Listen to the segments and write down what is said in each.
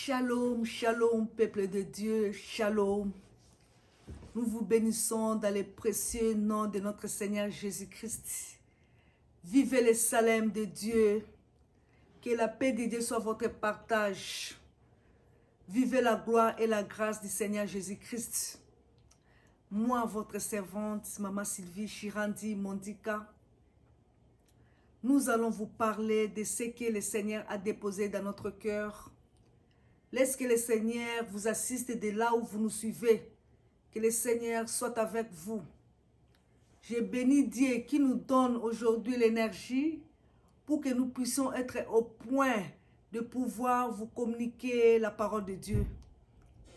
Shalom, shalom, peuple de Dieu, shalom. Nous vous bénissons dans les précieux noms de notre Seigneur Jésus-Christ. Vivez le Salem de Dieu. Que la paix de Dieu soit votre partage. Vivez la gloire et la grâce du Seigneur Jésus-Christ. Moi, votre servante, Maman Sylvie Chirandi Mondika, nous allons vous parler de ce que le Seigneur a déposé dans notre cœur. Laisse que le Seigneur vous assiste de là où vous nous suivez. Que le Seigneur soit avec vous. Je bénis Dieu qui nous donne aujourd'hui l'énergie pour que nous puissions être au point de pouvoir vous communiquer la parole de Dieu.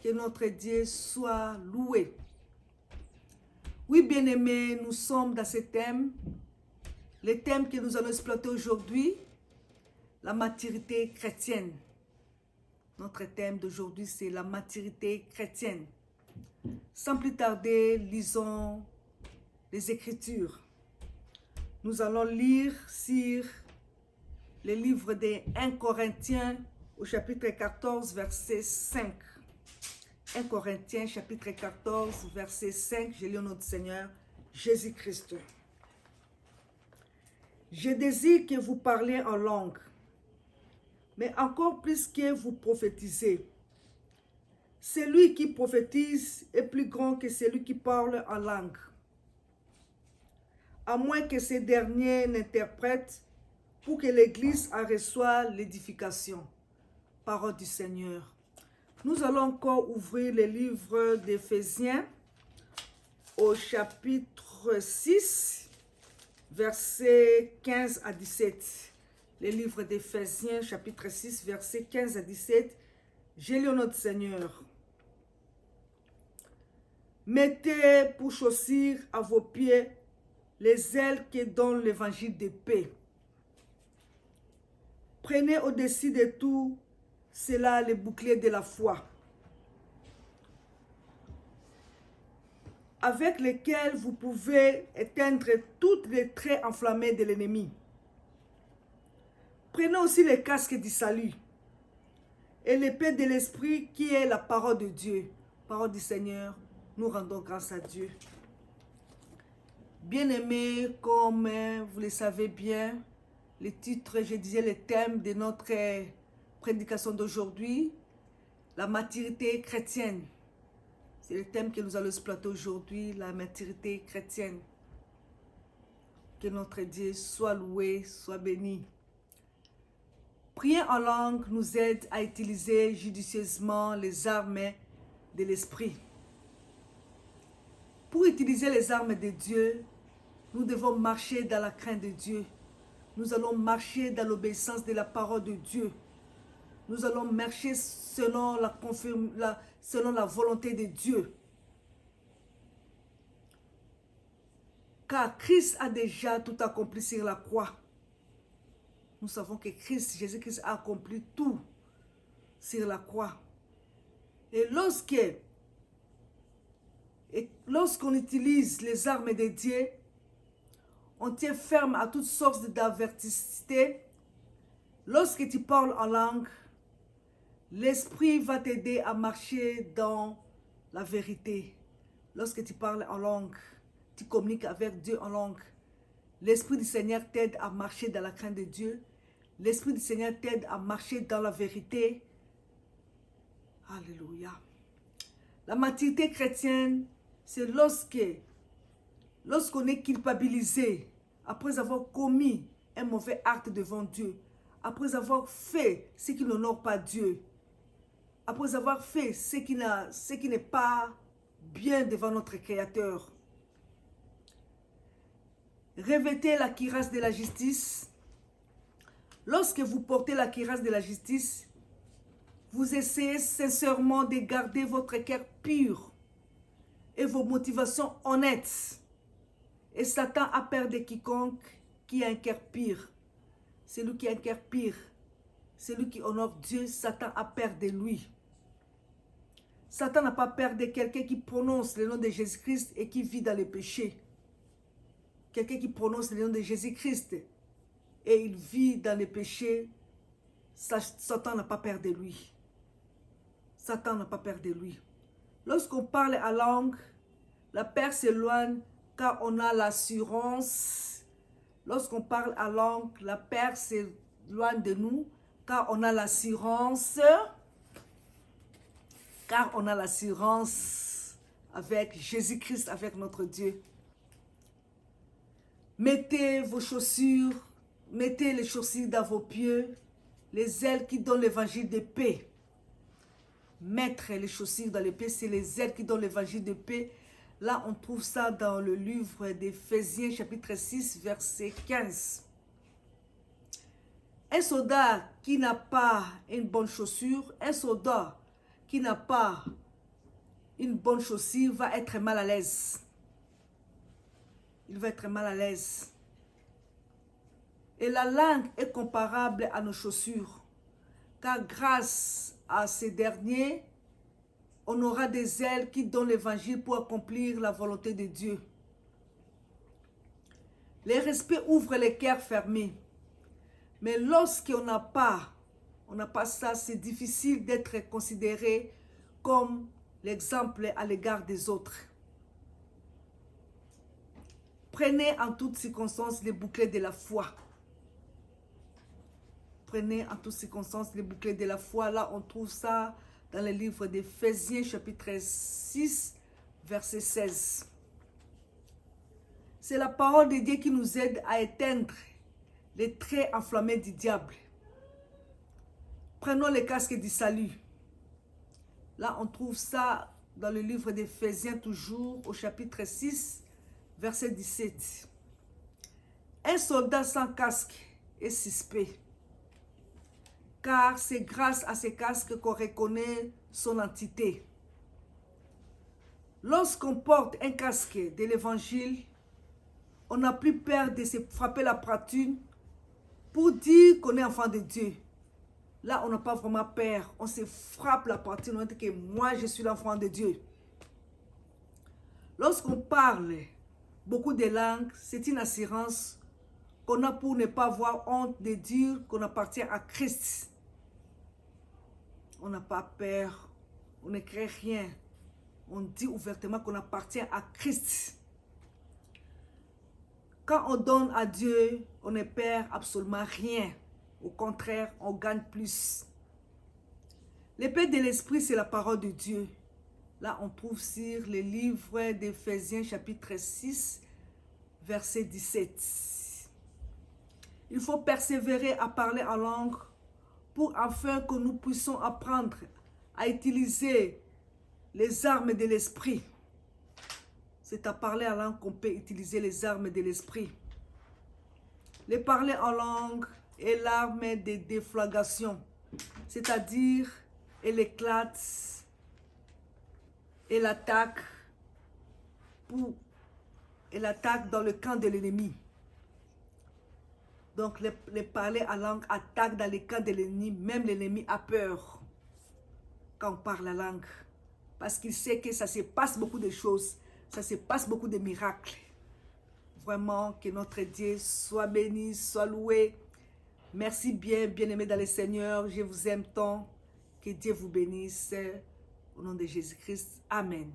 Que notre Dieu soit loué. Oui, bien-aimés, nous sommes dans ce thème. Le thème que nous allons exploiter aujourd'hui, la maturité chrétienne. Notre thème d'aujourd'hui, c'est la maturité chrétienne. Sans plus tarder, lisons les Écritures. Nous allons lire sur le livre des 1 Corinthiens au chapitre 14, verset 5. 1 Corinthiens, chapitre 14, verset 5. Je lis au nom du Seigneur Jésus-Christ. Je désire que vous parliez en langue, mais encore plus que vous prophétisez. Celui qui prophétise est plus grand que celui qui parle en langue, à moins que ce dernier n'interprète pour que l'Église en reçoive l'édification. Parole du Seigneur. Nous allons encore ouvrir le livre d'Éphésiens au chapitre 6, versets 15 à 17. Le livre d'Éphésiens, chapitre 6, versets 15 à 17. Je lis au nom du Seigneur. Mettez pour chaussures à vos pieds les ailes que donne l'évangile de paix. Prenez au-dessus de tout cela le bouclier de la foi, avec lequel vous pouvez éteindre tous les traits enflammés de l'ennemi. Prenez aussi le casque du salut et l'épée de l'esprit qui est la parole de Dieu. Parole du Seigneur, nous rendons grâce à Dieu. Bien-aimés, comme vous le savez bien, le titre, je disais le thème de notre prédication d'aujourd'hui, la maturité chrétienne. C'est le thème que nous allons exploiter aujourd'hui, la maturité chrétienne. Que notre Dieu soit loué, soit béni. Prier en langue nous aide à utiliser judicieusement les armes de l'esprit. Pour utiliser les armes de Dieu, nous devons marcher dans la crainte de Dieu. Nous allons marcher dans l'obéissance de la parole de Dieu. Nous allons marcher selon la volonté de Dieu. Car Christ a déjà tout accompli sur la croix. Nous savons que Jésus-Christ a accompli tout sur la croix. Et lorsqu'on utilise les armes de Dieu, on tient ferme à toutes sortes d'averticités. Lorsque tu parles en langue, l'Esprit va t'aider à marcher dans la vérité. Lorsque tu parles en langue, tu communiques avec Dieu en langue. L'Esprit du Seigneur t'aide à marcher dans la crainte de Dieu. L'Esprit du Seigneur t'aide à marcher dans la vérité. Alléluia. La maturité chrétienne, c'est lorsqu'on est culpabilisé, après avoir commis un mauvais acte devant Dieu, après avoir fait ce qui n'honore pas Dieu, après avoir fait ce qui n'est pas bien devant notre Créateur. Revêtez la cuirasse de la justice. Lorsque vous portez la cuirasse de la justice, vous essayez sincèrement de garder votre cœur pur et vos motivations honnêtes. Et Satan a peur de quiconque qui a un cœur pur. Celui qui a un cœur pur, celui qui honore Dieu, Satan a peur de lui. Satan n'a pas peur de quelqu'un qui prononce le nom de Jésus-Christ et qui vit dans le péché. Quelqu'un qui prononce le nom de Jésus-Christ et il vit dans le péché, Satan n'a pas peur de lui. Satan n'a pas peur de lui. Lorsqu'on parle à langue, la peur s'éloigne car on a l'assurance. Lorsqu'on parle à langue, la peur s'éloigne de nous car on a l'assurance. Car on a l'assurance avec Jésus-Christ, avec notre Dieu. Mettez vos chaussures, mettez les chaussures dans vos pieds, les ailes qui donnent l'évangile de paix. Mettre les chaussures dans les pieds, c'est les ailes qui donnent l'évangile de paix. Là, on trouve ça dans le livre d'Éphésiens, chapitre 6, verset 15. Un soldat qui n'a pas une bonne chaussure, un soldat qui n'a pas une bonne chaussure va être mal à l'aise. Il va être mal à l'aise. Et la langue est comparable à nos chaussures, car grâce à ces derniers, on aura des ailes qui donnent l'évangile pour accomplir la volonté de Dieu. Les respects ouvrent les cœurs fermés. Mais lorsqu'on n'a pas ça, c'est difficile d'être considéré comme l'exemple à l'égard des autres. Prenez en toutes circonstances les boucliers de la foi. Prenez en toutes circonstances les boucliers de la foi. Là, on trouve ça dans le livre d'Éphésiens, chapitre 6, verset 16. C'est la parole de Dieu qui nous aide à éteindre les traits enflammés du diable. Prenons le casque du salut. Là, on trouve ça dans le livre d'Éphésiens, toujours au chapitre 6, verset 17. Un soldat sans casque est suspect, car c'est grâce à ces casques qu'on reconnaît son entité. Lorsqu'on porte un casque de l'évangile, on n'a plus peur de se frapper la poitrine pour dire qu'on est enfant de Dieu. Là, on n'a pas vraiment peur. On se frappe la poitrine, on dit que moi, je suis l'enfant de Dieu. Lorsqu'on parle beaucoup de langues, c'est une assurance qu'on a pour ne pas avoir honte de dire qu'on appartient à Christ. On n'a pas peur, on ne crée rien. On dit ouvertement qu'on appartient à Christ. Quand on donne à Dieu, on ne perd absolument rien. Au contraire, on gagne plus. L'épée de l'esprit, c'est la parole de Dieu. Là, on trouve sur le livre d'Éphésiens, chapitre 6, verset 17. Il faut persévérer à parler en langue pour afin que nous puissions apprendre à utiliser les armes de l'esprit. C'est à parler en langue qu'on peut utiliser les armes de l'esprit. Les parler en langue est l'arme de déflagration, c'est-à-dire elle éclate et l'attaque dans le camp de l'ennemi. Donc les parler en langue attaque dans le camp de l'ennemi, même l'ennemi a peur quand on parle la langue, parce qu'il sait que ça se passe beaucoup de choses, ça se passe beaucoup de miracles. Vraiment, que notre Dieu soit béni, soit loué. Merci bien-aimés dans le Seigneur. Je vous aime tant. Que Dieu vous bénisse. Au nom de Jésus-Christ. Amen.